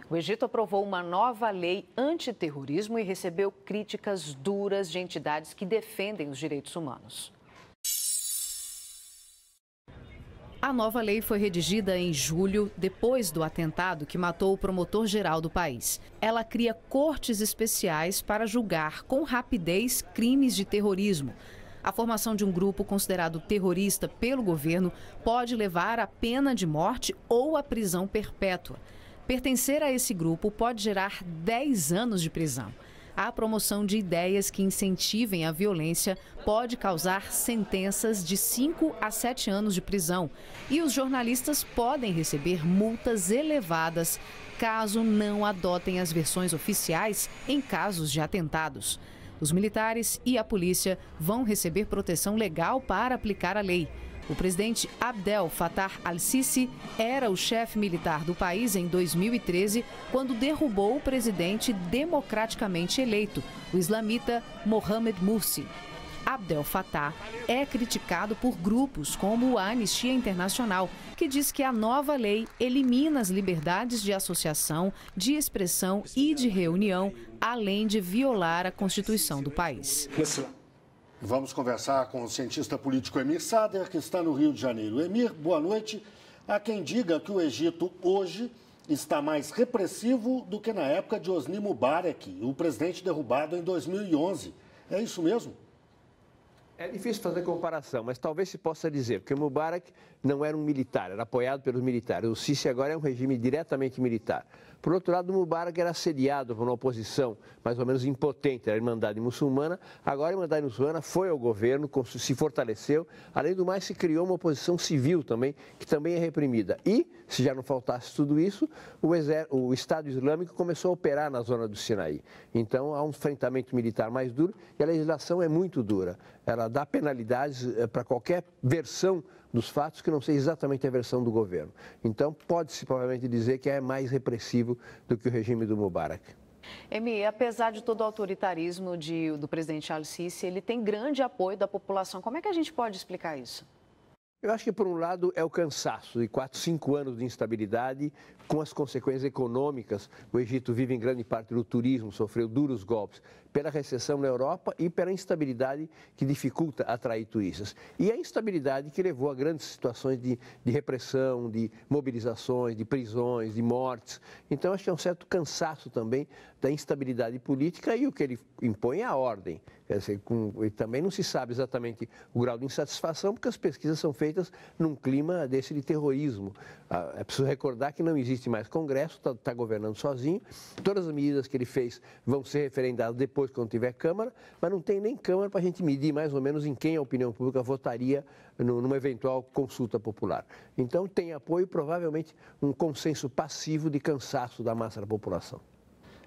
O Egito aprovou uma nova lei antiterrorismo e recebeu críticas duras de entidades que defendem os direitos humanos. A nova lei foi redigida em julho, depois do atentado que matou o promotor-geral do país. Ela cria cortes especiais para julgar com rapidez crimes de terrorismo. A formação de um grupo considerado terrorista pelo governo pode levar à pena de morte ou à prisão perpétua. Pertencer a esse grupo pode gerar 10 anos de prisão. A promoção de ideias que incentivem a violência pode causar sentenças de 5 a 7 anos de prisão. E os jornalistas podem receber multas elevadas caso não adotem as versões oficiais em casos de atentados. Os militares e a polícia vão receber proteção legal para aplicar a lei. O presidente Abdel Fattah al-Sisi era o chefe militar do país em 2013, quando derrubou o presidente democraticamente eleito, o islamita Mohamed Morsi. Abdel Fattah é criticado por grupos como a Anistia Internacional, que diz que a nova lei elimina as liberdades de associação, de expressão e de reunião, além de violar a Constituição do país. Vamos conversar com o cientista político Emir Sader, que está no Rio de Janeiro. Emir, boa noite. Há quem diga que o Egito hoje está mais repressivo do que na época de Hosni Mubarak, o presidente derrubado em 2011. É isso mesmo? É difícil fazer comparação, mas talvez se possa dizer, porque Mubarak não era um militar, era apoiado pelos militares. O Sisi agora é um regime diretamente militar. Por outro lado, Mubarak era assediado por uma oposição mais ou menos impotente, era a Irmandade Muçulmana. Agora a Irmandade Muçulmana foi ao governo, se fortaleceu. Além do mais, se criou uma oposição civil também, que também é reprimida. E, se já não faltasse tudo isso, o Estado Islâmico começou a operar na zona do Sinaí. Então, há um enfrentamento militar mais duro e a legislação é muito dura. Ela dá penalidades para qualquer versão dos fatos que não seja exatamente a versão do governo. Então, pode-se provavelmente dizer que é mais repressivo do que o regime do Mubarak. Emi, apesar de todo o autoritarismo do presidente al-Sisi, ele tem grande apoio da população. Como é que a gente pode explicar isso? Eu acho que, por um lado, é o cansaço de 4, 5 anos de instabilidade, com as consequências econômicas. O Egito vive em grande parte do turismo, sofreu duros golpes pela recessão na Europa e pela instabilidade que dificulta atrair turistas. E a instabilidade que levou a grandes situações de repressão, de mobilizações, de prisões, de mortes. Então, acho que é um certo cansaço também da instabilidade política e o que ele impõe é a ordem. Quer dizer, e também não se sabe exatamente o grau de insatisfação, porque as pesquisas são feitas num clima desse de terrorismo. É preciso recordar que não existe mais Congresso, está governando sozinho. Todas as medidas que ele fez vão ser referendadas depois, quando tiver Câmara, mas não tem nem Câmara para a gente medir mais ou menos em quem a opinião pública votaria numa eventual consulta popular. Então, tem apoio, provavelmente, um consenso passivo de cansaço da massa da população.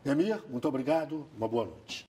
Emir, muito obrigado, uma boa noite.